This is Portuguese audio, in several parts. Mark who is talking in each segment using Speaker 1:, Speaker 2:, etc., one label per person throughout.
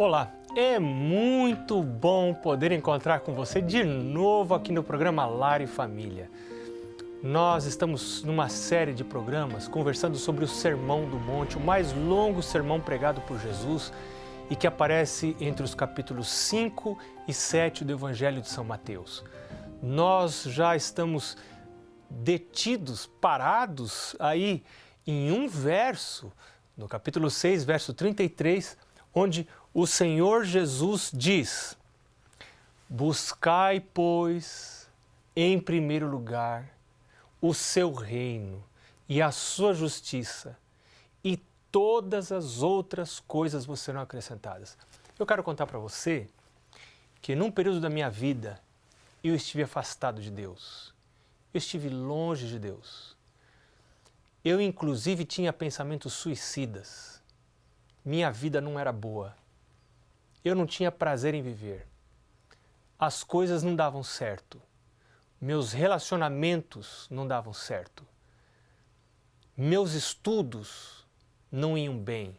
Speaker 1: Olá, é muito bom poder encontrar com você de novo aqui no programa Lar e Família. Nós estamos numa série de programas conversando sobre o Sermão do Monte, o mais longo sermão pregado por Jesus e que aparece entre os capítulos 5 e 7 do Evangelho de São Mateus. Nós já estamos detidos, parados aí em um verso, no capítulo 6, verso 33, onde o Senhor Jesus diz: buscai, pois, em primeiro lugar o seu reino e a sua justiça, e todas as outras coisas vos serão acrescentadas. Eu quero contar para você que num período da minha vida eu estive afastado de Deus, eu estive longe de Deus. Eu inclusive tinha pensamentos suicidas, minha vida não era boa. Eu não tinha prazer em viver. As coisas não davam certo. Meus relacionamentos não davam certo. Meus estudos não iam bem.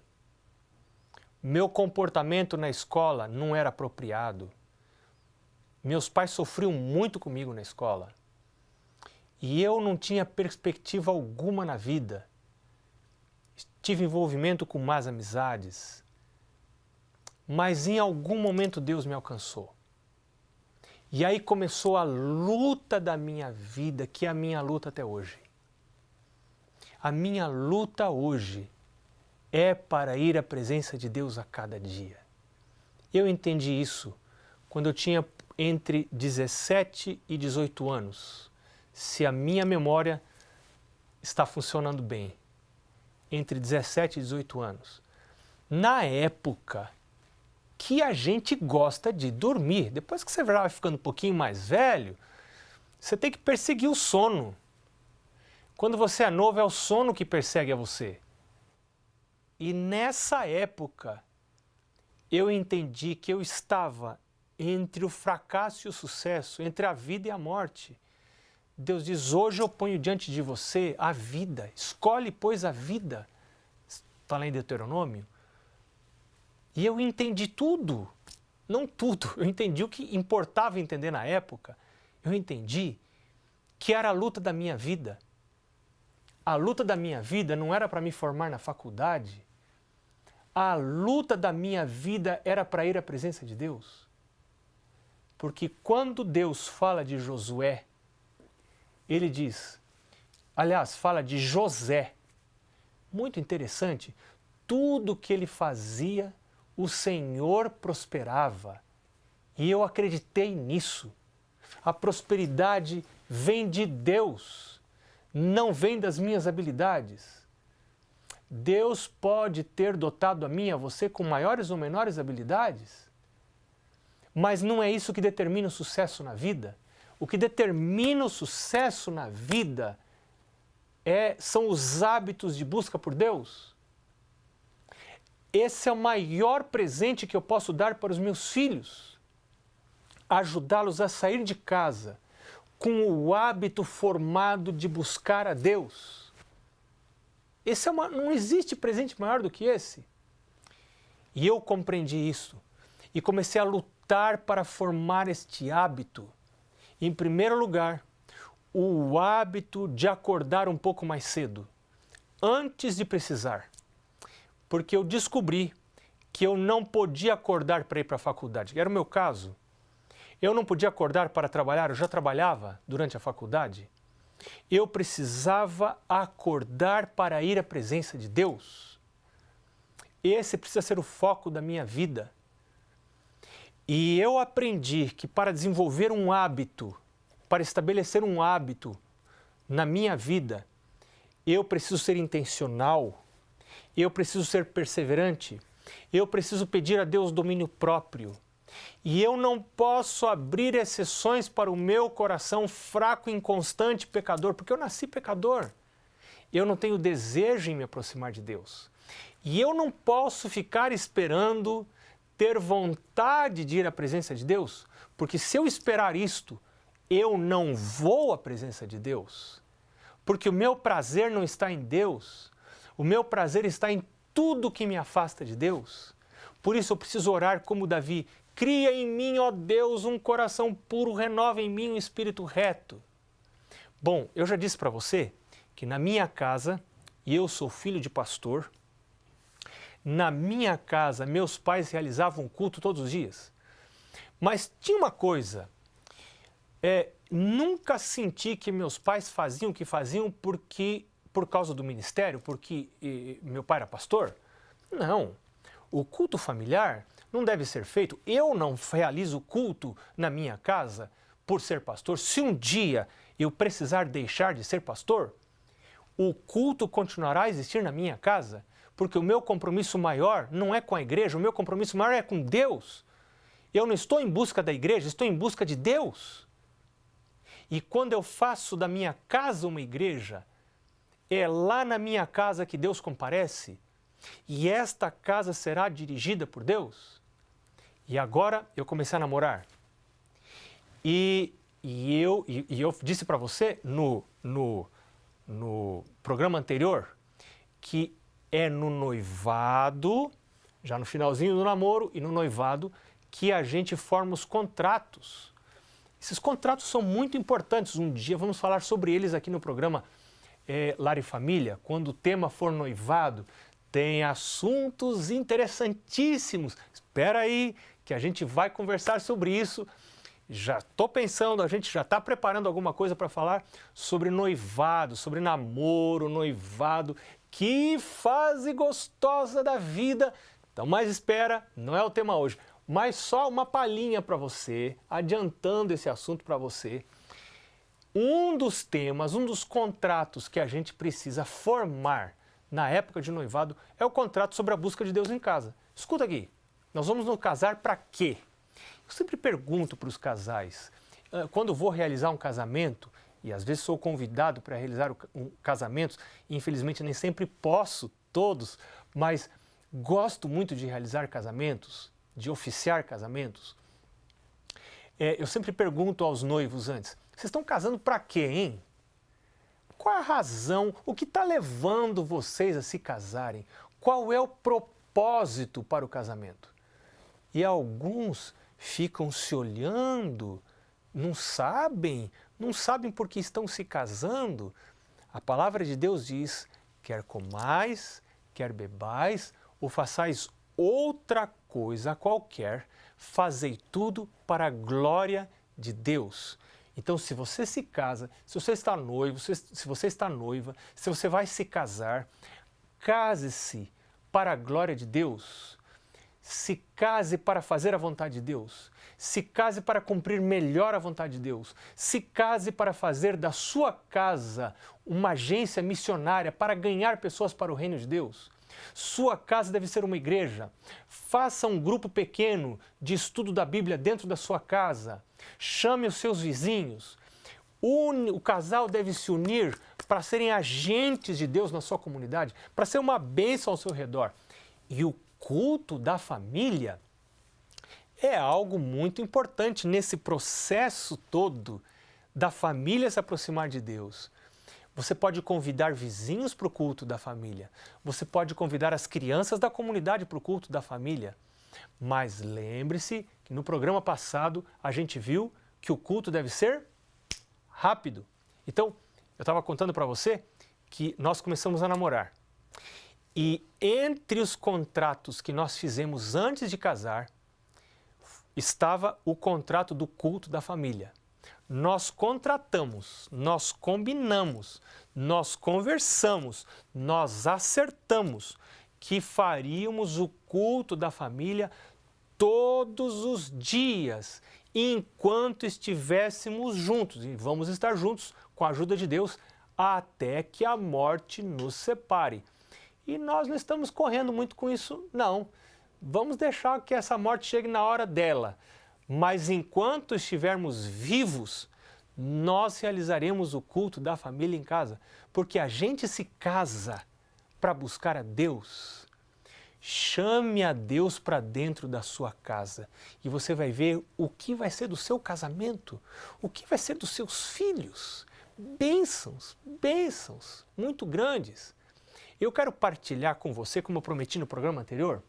Speaker 1: Meu comportamento na escola não era apropriado. Meus pais sofriam muito comigo na escola. E eu não tinha perspectiva alguma na vida. Tive envolvimento com más amizades. Mas em algum momento Deus me alcançou. E aí começou a luta da minha vida, que é a minha luta até hoje. A minha luta hoje é para ir à presença de Deus a cada dia. Eu entendi isso quando eu tinha entre 17 e 18 anos, se a minha memória está funcionando bem. Entre 17 e 18 anos. Na época que a gente gosta de dormir. Depois que você vai ficando um pouquinho mais velho, você tem que perseguir o sono. Quando você é novo, é o sono que persegue a você. E nessa época, eu entendi que eu estava entre o fracasso e o sucesso, entre a vida e a morte. Deus diz: hoje eu ponho diante de você a vida. Escolhe, pois, a vida. Está lá em Deuteronômio. E eu entendi tudo, não tudo, eu entendi o que importava entender na época. Eu entendi que era a luta da minha vida. A luta da minha vida não era para me formar na faculdade. A luta da minha vida era para ir à presença de Deus. Porque quando Deus fala de Josué, ele diz, aliás, fala de José. Muito interessante, tudo que ele fazia, o Senhor prosperava, e eu acreditei nisso. A prosperidade vem de Deus, não vem das minhas habilidades. Deus pode ter dotado a mim e a você com maiores ou menores habilidades, mas não é isso que determina o sucesso na vida. O que determina o sucesso na vida são os hábitos de busca por Deus. Esse é o maior presente que eu posso dar para os meus filhos. Ajudá-los a sair de casa com o hábito formado de buscar a Deus. Não existe presente maior do que esse. E eu compreendi isso e comecei a lutar para formar este hábito. Em primeiro lugar, o hábito de acordar um pouco mais cedo, antes de precisar. Porque eu descobri que eu não podia acordar para ir para a faculdade. Era o meu caso. Eu não podia acordar para trabalhar, eu já trabalhava durante a faculdade. Eu precisava acordar para ir à presença de Deus. Esse precisa ser o foco da minha vida. E eu aprendi que para desenvolver um hábito, para estabelecer um hábito na minha vida, eu preciso ser intencional. Eu preciso ser perseverante, eu preciso pedir a Deus domínio próprio. E eu não posso abrir exceções para o meu coração fraco, inconstante, pecador, porque eu nasci pecador. Eu não tenho desejo em me aproximar de Deus. E eu não posso ficar esperando ter vontade de ir à presença de Deus, porque se eu esperar isto, eu não vou à presença de Deus. Porque o meu prazer não está em Deus. O meu prazer está em tudo que me afasta de Deus. Por isso eu preciso orar como Davi. Cria em mim, ó Deus, um coração puro, renova em mim um espírito reto. Bom, eu já disse para você que na minha casa, e eu sou filho de pastor, na minha casa meus pais realizavam culto todos os dias. Mas tinha uma coisa, nunca senti que meus pais faziam o que faziam por causa do ministério, porque meu pai era pastor. Não, o culto familiar não deve ser feito. Eu não realizo culto na minha casa por ser pastor. Se um dia eu precisar deixar de ser pastor, o culto continuará a existir na minha casa, porque o meu compromisso maior não é com a igreja, o meu compromisso maior é com Deus. Eu não estou em busca da igreja, estou em busca de Deus. E quando eu faço da minha casa uma igreja, é lá na minha casa que Deus comparece, e esta casa será dirigida por Deus. E agora eu comecei a namorar. E eu disse para você no programa anterior que é no noivado, já no finalzinho do namoro e no noivado, que a gente forma os contratos. Esses contratos são muito importantes. Um dia vamos falar sobre eles aqui no programa Lar e Família. Quando o tema for noivado, tem assuntos interessantíssimos. Espera aí que a gente vai conversar sobre isso. Já estou pensando, a gente já está preparando alguma coisa para falar sobre noivado, sobre namoro, noivado. Que fase gostosa da vida! Então, mas espera, não é o tema hoje, mas só uma palhinha para você, adiantando esse assunto para você. Um dos temas, um dos contratos que a gente precisa formar na época de noivado é o contrato sobre a busca de Deus em casa. Escuta aqui, nós vamos nos casar para quê? Eu sempre pergunto para os casais, quando vou realizar um casamento, e às vezes sou convidado para realizar casamentos, e infelizmente nem sempre posso todos, mas gosto muito de realizar casamentos, de oficiar casamentos. Eu sempre pergunto aos noivos antes, vocês estão casando para quê, hein? Qual a razão, o que está levando vocês a se casarem? Qual é o propósito para o casamento? E alguns ficam se olhando, não sabem por que estão se casando. A palavra de Deus diz, quer comais, quer bebais, ou façais outra coisa qualquer, fazei tudo para a glória de Deus. Então, se você se casa, se você está noivo, se você está noiva, se você vai se casar, case-se para a glória de Deus. Se case para fazer a vontade de Deus. Se case para cumprir melhor a vontade de Deus. Se case para fazer da sua casa uma agência missionária para ganhar pessoas para o reino de Deus. Sua casa deve ser uma igreja. Faça um grupo pequeno de estudo da Bíblia dentro da sua casa. Chame os seus vizinhos. O casal deve se unir para serem agentes de Deus na sua comunidade, para ser uma bênção ao seu redor. E o culto da família é algo muito importante nesse processo todo da família se aproximar de Deus. Você pode convidar vizinhos para o culto da família. Você pode convidar as crianças da comunidade para o culto da família. Mas lembre-se que no programa passado a gente viu que o culto deve ser rápido. Então, eu estava contando para você que nós começamos a namorar. E entre os contratos que nós fizemos antes de casar, estava o contrato do culto da família. Nós contratamos, nós combinamos, nós conversamos, nós acertamos que faríamos o culto da família todos os dias, enquanto estivéssemos juntos. E vamos estar juntos, com a ajuda de Deus, até que a morte nos separe. E nós não estamos correndo muito com isso, não. Vamos deixar que essa morte chegue na hora dela. Mas enquanto estivermos vivos, nós realizaremos o culto da família em casa. Porque a gente se casa para buscar a Deus. Chame a Deus para dentro da sua casa e você vai ver o que vai ser do seu casamento, o que vai ser dos seus filhos. Bênçãos, bênçãos muito grandes. Eu quero partilhar com você, como eu prometi no programa anterior,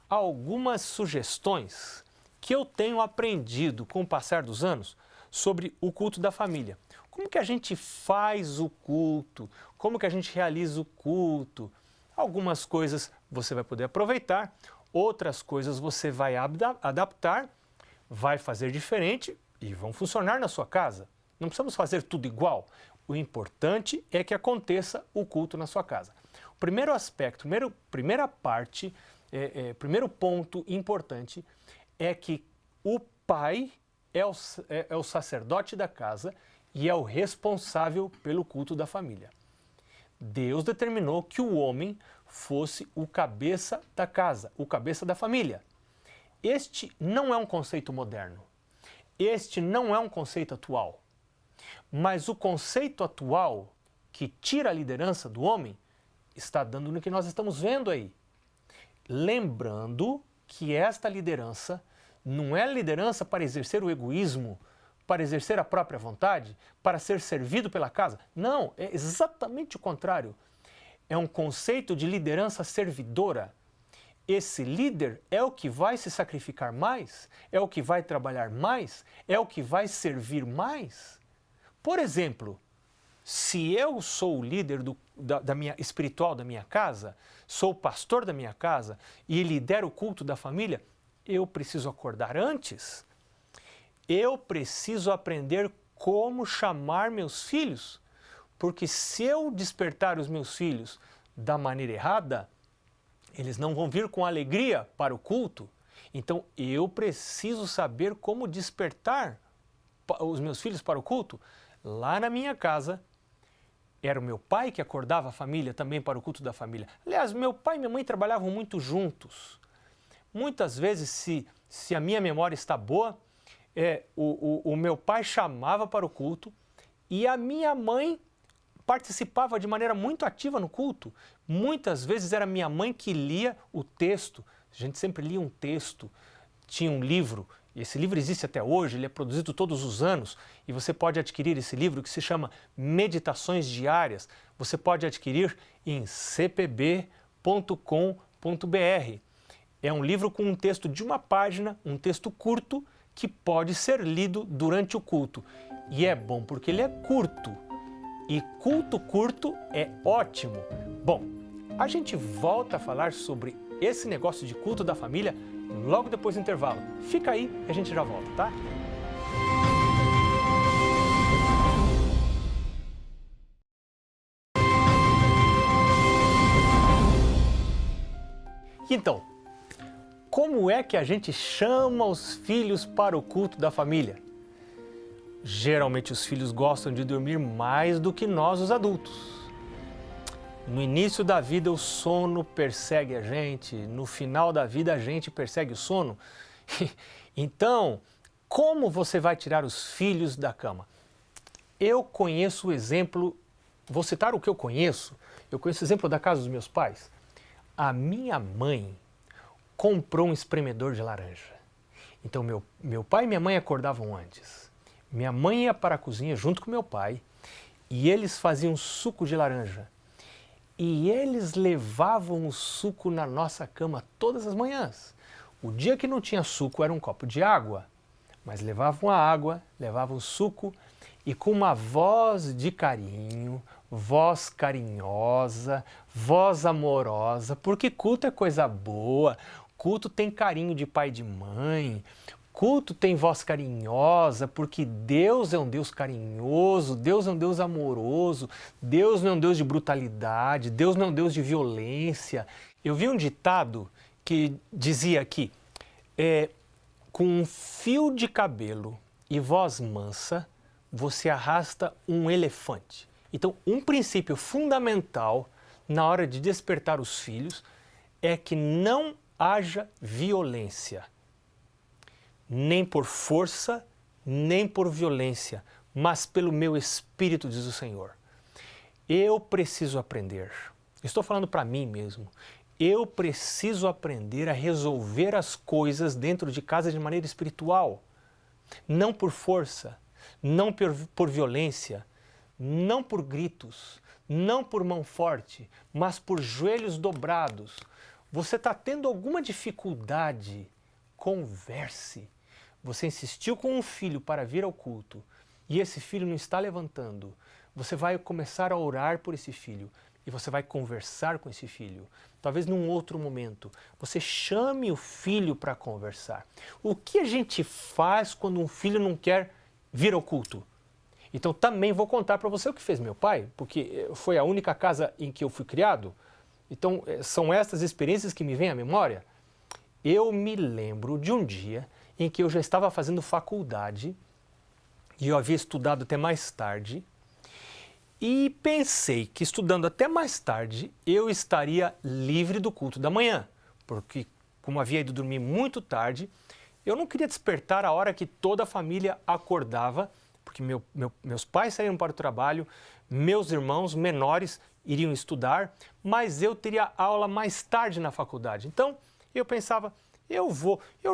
Speaker 1: algumas sugestões que eu tenho aprendido com o passar dos anos sobre o culto da família. Como que a gente faz o culto? Como que a gente realiza o culto? Algumas coisas você vai poder aproveitar, outras coisas você vai adaptar, vai fazer diferente e vão funcionar na sua casa. Não precisamos fazer tudo igual. O importante é que aconteça o culto na sua casa. O primeiro aspecto, primeira parte, primeiro ponto importante é que o pai é o sacerdote da casa e é o responsável pelo culto da família. Deus determinou que o homem fosse o cabeça da casa, o cabeça da família. Este não é um conceito moderno. Este não é um conceito atual. Mas o conceito atual que tira a liderança do homem está dando no que nós estamos vendo aí. Lembrando que esta liderança não é liderança para exercer o egoísmo, para exercer a própria vontade, para ser servido pela casa. Não, é exatamente o contrário. É um conceito de liderança servidora. Esse líder é o que vai se sacrificar mais, é o que vai trabalhar mais, é o que vai servir mais. Por exemplo, se eu sou o líder espiritual da minha casa, sou o pastor da minha casa e lidero o culto da família, eu preciso acordar antes. Eu preciso aprender como chamar meus filhos, porque se eu despertar os meus filhos da maneira errada, eles não vão vir com alegria para o culto. Então eu preciso saber como despertar os meus filhos para o culto. Lá na minha casa, era o meu pai que acordava a família também para o culto da família. Aliás, meu pai e minha mãe trabalhavam muito juntos. Muitas vezes, se a minha memória está boa, o meu pai chamava para o culto e a minha mãe participava de maneira muito ativa no culto. Muitas vezes era minha mãe que lia o texto. A gente sempre lia um texto, tinha um livro, e esse livro existe até hoje, ele é produzido todos os anos, e você pode adquirir esse livro que se chama Meditações Diárias. Você pode adquirir em cpb.com.br. É um livro com um texto de uma página, um texto curto, que pode ser lido durante o culto. E é bom porque ele é curto. E culto curto é ótimo. Bom, a gente volta a falar sobre esse negócio de culto da família logo depois do intervalo. Fica aí e a gente já volta, tá? Então, como é que a gente chama os filhos para o culto da família? Geralmente os filhos gostam de dormir mais do que nós, os adultos. No início da vida o sono persegue a gente, no final da vida a gente persegue o sono. Então, como você vai tirar os filhos da cama? Eu conheço o exemplo, vou citar o que eu conheço o exemplo da casa dos meus pais. A minha mãe comprou um espremedor de laranja. Então meu pai e minha mãe acordavam antes. Minha mãe ia para a cozinha junto com meu pai e eles faziam suco de laranja. E eles levavam o suco na nossa cama todas as manhãs. O dia que não tinha suco era um copo de água, mas levavam a água, levavam o suco e com uma voz de carinho, voz carinhosa, voz amorosa, porque culto é coisa boa, culto tem carinho de pai e de mãe, culto tem voz carinhosa, porque Deus é um Deus carinhoso, Deus é um Deus amoroso, Deus não é um Deus de brutalidade, Deus não é um Deus de violência. Eu vi um ditado que dizia que com um fio de cabelo e voz mansa, você arrasta um elefante. Então, um princípio fundamental na hora de despertar os filhos é que não haja violência. Nem por força, nem por violência, mas pelo meu espírito, diz o Senhor. Eu preciso aprender, estou falando para mim mesmo, eu preciso aprender a resolver as coisas dentro de casa de maneira espiritual. Não por força, não por violência, não por gritos, não por mão forte, mas por joelhos dobrados. Você está tendo alguma dificuldade? Converse. Você insistiu com um filho para vir ao culto e esse filho não está levantando. Você vai começar a orar por esse filho e você vai conversar com esse filho. Talvez num outro momento, você chame o filho para conversar. O que a gente faz quando um filho não quer vir ao culto? Então também vou contar para você o que fez meu pai, porque foi a única casa em que eu fui criado. Então são essas experiências que me vêm à memória. Eu me lembro de um dia em que eu já estava fazendo faculdade e eu havia estudado até mais tarde e pensei que estudando até mais tarde eu estaria livre do culto da manhã, porque como havia ido dormir muito tarde, eu não queria despertar a hora que toda a família acordava, porque meus pais saíram para o trabalho, meus irmãos menores iriam estudar, mas eu teria aula mais tarde na faculdade. Então, eu pensava, eu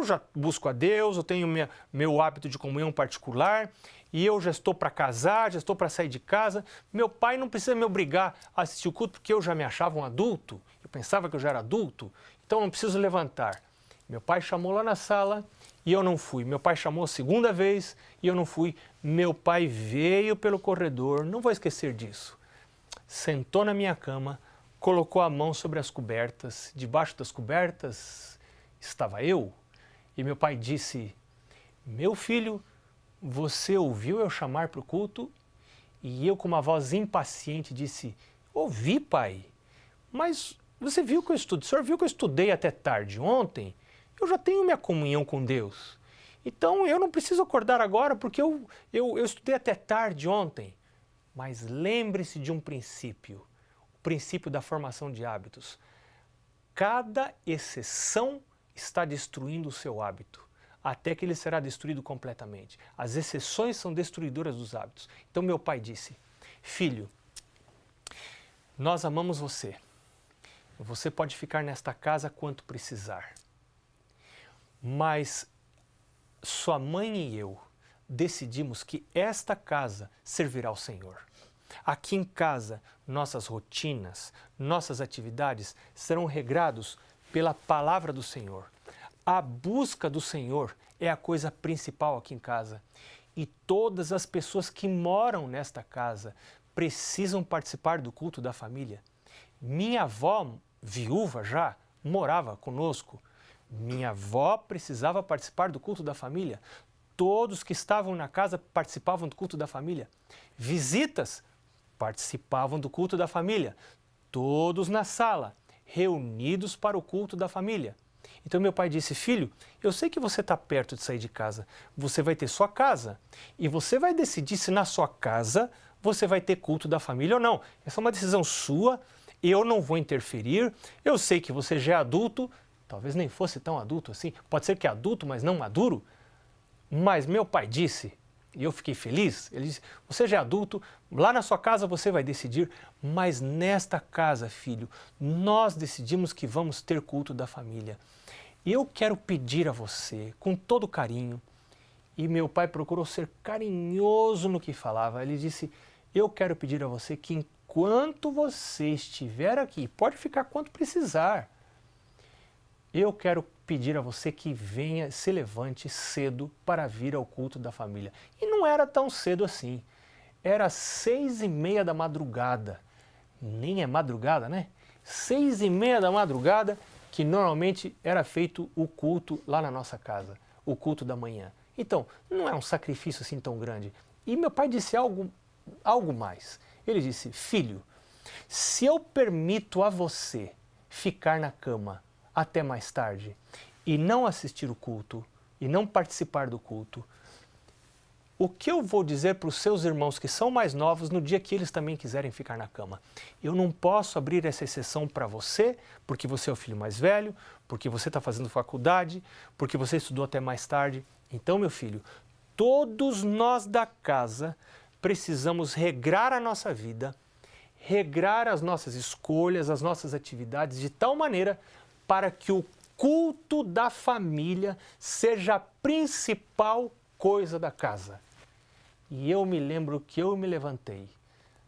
Speaker 1: já busco a Deus, eu tenho meu hábito de comunhão particular, e eu já estou para casar, já estou para sair de casa. Meu pai não precisa me obrigar a assistir o culto, porque eu já me achava um adulto, eu pensava que eu já era adulto, então não preciso levantar. Meu pai chamou lá na sala e eu não fui. Meu pai chamou a segunda vez e eu não fui. Meu pai veio pelo corredor, não vou esquecer disso. Sentou na minha cama, colocou a mão sobre as cobertas. Debaixo das cobertas estava eu. E meu pai disse, meu filho, você ouviu eu chamar para o culto? E eu com uma voz impaciente disse, ouvi, pai, mas você viu que eu estudei, o senhor viu que eu estudei até tarde ontem? Eu já tenho minha comunhão com Deus. Então eu não preciso acordar agora porque eu estudei até tarde ontem. Mas lembre-se de um princípio, o princípio da formação de hábitos. Cada exceção está destruindo o seu hábito, até que ele será destruído completamente. As exceções são destruidoras dos hábitos. Então meu pai disse, filho, nós amamos você. Você pode ficar nesta casa quanto precisar. Mas sua mãe e eu decidimos que esta casa servirá ao Senhor. Aqui em casa, nossas rotinas, nossas atividades serão regrados pela palavra do Senhor. A busca do Senhor é a coisa principal aqui em casa. E todas as pessoas que moram nesta casa precisam participar do culto da família. Minha avó, viúva já, morava conosco. Minha avó precisava participar do culto da família. Todos que estavam na casa participavam do culto da família. Visitas participavam do culto da família. Todos na sala, reunidos para o culto da família. Então meu pai disse, filho, eu sei que você está perto de sair de casa. Você vai ter sua casa. E você vai decidir se na sua casa você vai ter culto da família ou não. Essa é uma decisão sua. Eu não vou interferir. Eu sei que você já é adulto. Talvez nem fosse tão adulto assim, pode ser que é adulto, mas não maduro. Mas meu pai disse, e eu fiquei feliz, ele disse, você já é adulto, lá na sua casa você vai decidir, mas nesta casa, filho, nós decidimos que vamos ter culto da família. E eu quero pedir a você, com todo carinho, e meu pai procurou ser carinhoso no que falava, ele disse, eu quero pedir a você que enquanto você estiver aqui, pode ficar quanto precisar, eu quero pedir a você que venha, se levante cedo para vir ao culto da família. E não era tão cedo assim. Era 6:30 da madrugada. Nem é madrugada, né? 6:30 da madrugada, que normalmente era feito o culto lá na nossa casa, o culto da manhã. Então, não é um sacrifício assim tão grande. E meu pai disse algo mais. Ele disse, filho, se eu permito a você ficar na cama até mais tarde e não assistir o culto e não participar do culto, o que eu vou dizer para os seus irmãos que são mais novos no dia que eles também quiserem ficar na cama? Eu não posso abrir essa exceção para você, porque você é o filho mais velho, porque você está fazendo faculdade, porque você estudou até mais tarde. Então, meu filho, todos nós da casa precisamos regrar a nossa vida, regrar as nossas escolhas, as nossas atividades de tal maneira para que o culto da família seja a principal coisa da casa. E eu me lembro que eu me levantei,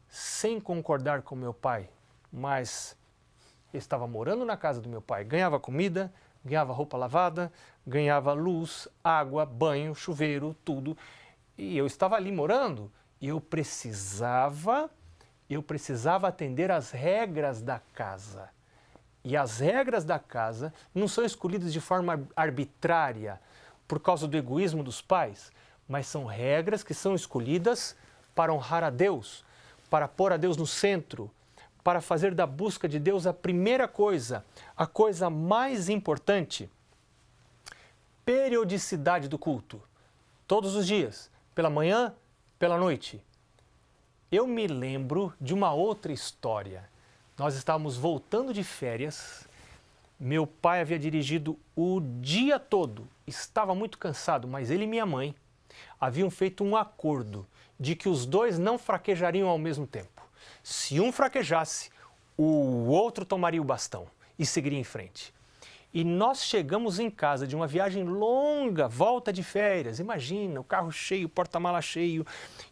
Speaker 1: sem concordar com meu pai, mas Eu estava morando na casa do meu pai, ganhava comida, ganhava roupa lavada, ganhava luz, água, banho, chuveiro, tudo. E eu estava ali morando e eu precisava atender às regras da casa. E as regras da casa não são escolhidas de forma arbitrária por causa do egoísmo dos pais, mas são regras que são escolhidas para honrar a Deus, para pôr a Deus no centro, para fazer da busca de Deus a primeira coisa, a coisa mais importante. Periodicidade do culto, todos os dias, pela manhã, pela noite. Eu me lembro de uma outra história. Nós estávamos voltando de férias, meu pai havia dirigido o dia todo, estava muito cansado, mas ele e minha mãe haviam feito um acordo de que os dois não fraquejariam ao mesmo tempo. Se um fraquejasse, o outro tomaria o bastão e seguiria em frente. E nós chegamos em casa de uma viagem longa, volta de férias, imagina, o carro cheio, porta-mala cheio,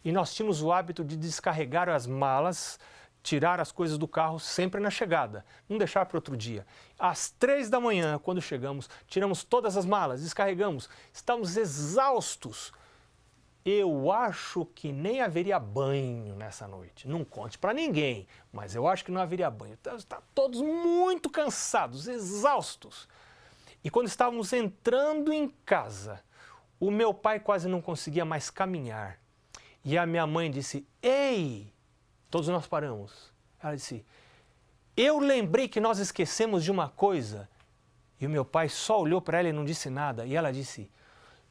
Speaker 1: e nós tínhamos o hábito de descarregar as malas, tirar as coisas do carro sempre na chegada, não deixar para outro dia. Às 3 da manhã, quando chegamos, tiramos todas as malas, descarregamos, estávamos exaustos. Eu acho que nem haveria banho nessa noite. Não conte para ninguém, mas eu acho que não haveria banho. Está todos muito cansados, exaustos. E quando estávamos entrando em casa, o meu pai quase não conseguia mais caminhar. E a minha mãe disse, ei! Todos nós paramos. Ela disse, eu lembrei que nós esquecemos de uma coisa. E o meu pai só olhou para ela e não disse nada. E ela disse,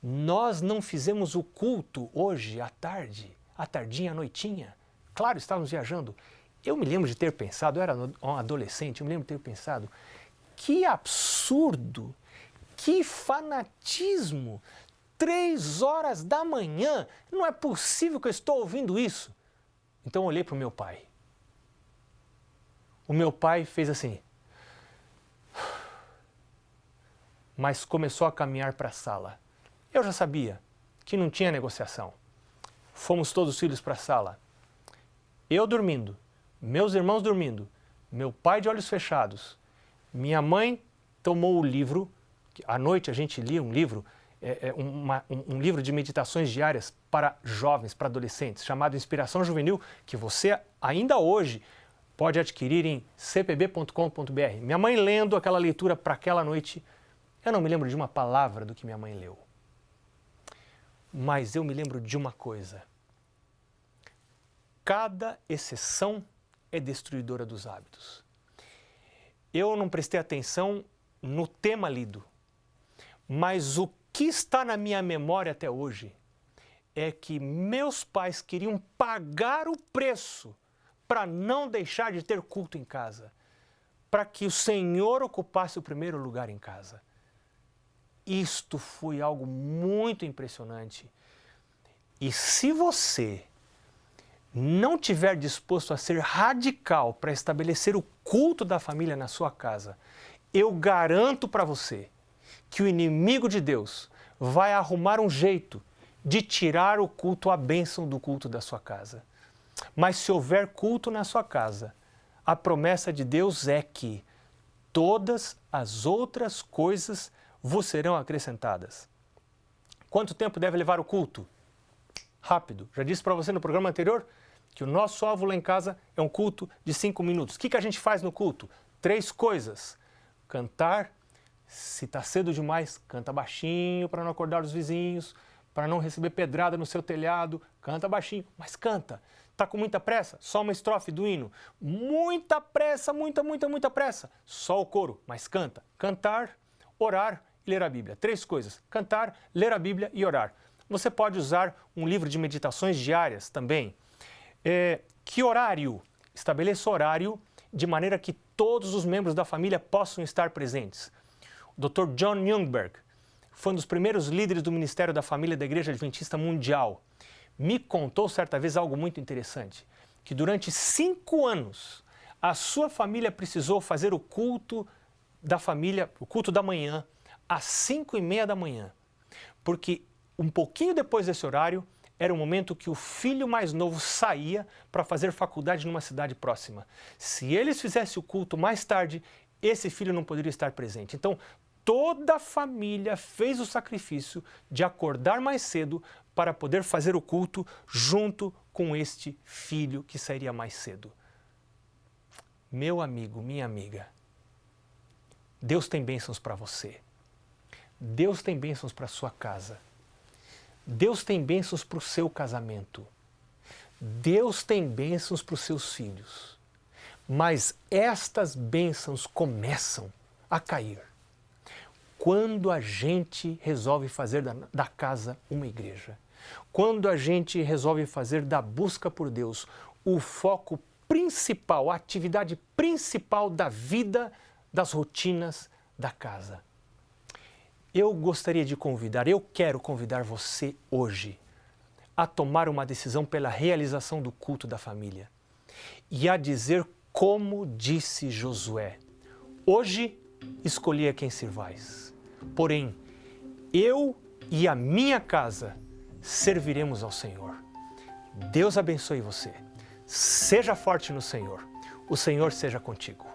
Speaker 1: nós não fizemos o culto hoje à tarde, à tardinha, à noitinha. Claro, estávamos viajando. Eu me lembro de ter pensado, eu era um adolescente, eu me lembro de ter pensado, que absurdo, que fanatismo. 3 horas da manhã, não é possível que eu estou ouvindo isso. Então eu olhei para o meu pai. O meu pai fez assim, mas começou a caminhar para a sala. Eu já sabia que não tinha negociação. Fomos todos os filhos para a sala. Eu dormindo, meus irmãos dormindo, meu pai de olhos fechados. Minha mãe tomou o livro, à noite a gente lia um livro, um livro de meditações diárias para jovens, para adolescentes, chamado Inspiração Juvenil, que você ainda hoje pode adquirir em cpb.com.br. Minha mãe lendo aquela leitura para aquela noite, eu não me lembro de uma palavra do que minha mãe leu. Mas eu me lembro de uma coisa. Cada exceção é destruidora dos hábitos. Eu não prestei atenção no tema lido, mas o que está na minha memória até hoje é que meus pais queriam pagar o preço para não deixar de ter culto em casa, para que o Senhor ocupasse o primeiro lugar em casa. Isto foi algo muito impressionante. E se você não tiver disposto a ser radical para estabelecer o culto da família na sua casa, eu garanto para você que o inimigo de Deus vai arrumar um jeito de tirar o culto, a bênção do culto da sua casa. Mas se houver culto na sua casa, a promessa de Deus é que todas as outras coisas vos serão acrescentadas. Quanto tempo deve levar o culto? Rápido. Já disse para você no programa anterior que o nosso alvo lá em casa é um culto de 5 minutos. O que a gente faz no culto? 3 coisas. Cantar, se está cedo demais, canta baixinho para não acordar os vizinhos, para não receber pedrada no seu telhado, canta baixinho, mas canta. Está com muita pressa? Só uma estrofe do hino. Muita pressa, muita pressa. Só o coro, mas canta. Cantar, orar e ler a Bíblia. 3 coisas. Cantar, ler a Bíblia e orar. Você pode usar um livro de meditações diárias também. Que horário? Estabeleça horário de maneira que todos os membros da família possam estar presentes. O Dr. John Jungberg foi um dos primeiros líderes do Ministério da Família da Igreja Adventista Mundial. Me contou certa vez algo muito interessante, que durante 5 anos a sua família precisou fazer o culto da família, o culto da manhã, às 5:30 da manhã, porque um pouquinho depois desse horário era o momento que o filho mais novo saía para fazer faculdade numa cidade próxima. Se eles fizessem o culto mais tarde, esse filho não poderia estar presente. Então, toda a família fez o sacrifício de acordar mais cedo para poder fazer o culto junto com este filho que sairia mais cedo. Meu amigo, minha amiga, Deus tem bênçãos para você. Deus tem bênçãos para a sua casa. Deus tem bênçãos para o seu casamento. Deus tem bênçãos para os seus filhos. Mas estas bênçãos começam a cair quando a gente resolve fazer da casa uma igreja. Quando a gente resolve fazer da busca por Deus o foco principal, a atividade principal da vida, das rotinas da casa. Eu gostaria de convidar, eu quero convidar você hoje a tomar uma decisão pela realização do culto da família e a dizer como disse Josué: hoje escolhi a quem sirvais, porém eu e a minha casa serviremos ao Senhor. Deus abençoe você. Seja forte no Senhor. O Senhor seja contigo.